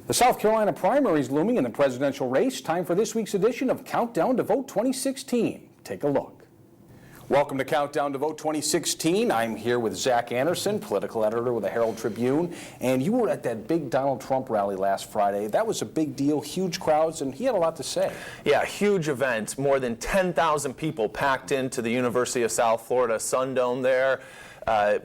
The South Carolina primary is looming in the presidential race. Time for this week's edition of Countdown to Vote 2016. Take a look. Welcome to Countdown to Vote 2016. I'm here with Zach Anderson, political editor with the Herald Tribune. And you were at that big Donald Trump rally last Friday. That was a big deal, huge crowds, and he had a lot to say. Yeah, huge event. More than 10,000 people packed into the University of South Florida Sundome there.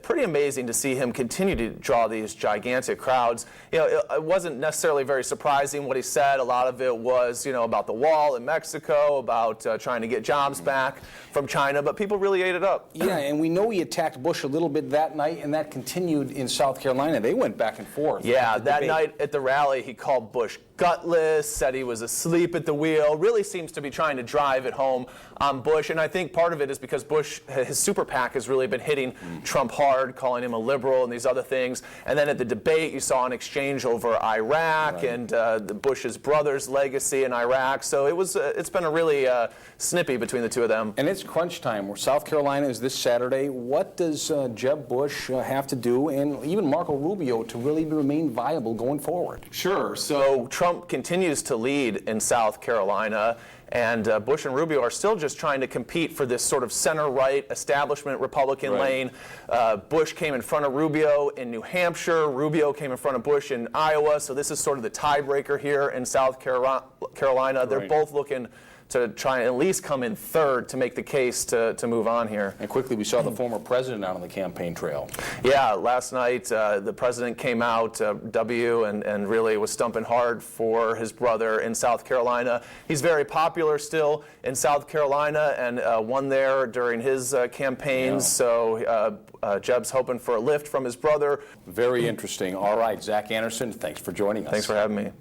Pretty amazing to see him continue to draw these gigantic crowds. You know, it wasn't necessarily very surprising what he said. A lot of it was, you know, about the wall in Mexico, about trying to get jobs back from China, but people really ate it up. Yeah, and we know he attacked Bush a little bit that night, and that continued in South Carolina. They went back and forth. Yeah, that night at the rally, he called Bush gutless, said he was asleep at the wheel, really seems to be trying to drive it home on Bush. And I think part of it is because Bush, his super PAC has really been hitting Trump hard, calling him a liberal and these other things. And then at the debate, you saw an exchange over Iraq and the Bush's brother's legacy in Iraq. So it's been a really snippy between the two of them. And it's crunch time, where South Carolina is this Saturday. What does Jeb Bush have to do, and even Marco Rubio, to really remain viable going forward? Sure. So Trump continues to lead in South Carolina, and Bush and Rubio are still just trying to compete for this sort of center-right establishment Republican lane. Bush came in front of Rubio in New Hampshire. Rubio came in front of Bush in Iowa. So this is sort of the tiebreaker here in South Carolina. They're both looking to try and at least come in third to make the case to move on here. And quickly, we saw the former president out on the campaign trail. Yeah, last night the president came out, W, and really was stumping hard for his brother in South Carolina. He's very popular still in South Carolina and won there during his campaigns. So Jeb's hoping for a lift from his brother. Very interesting. All right, Zach Anderson, thanks for joining us. Thanks for having me.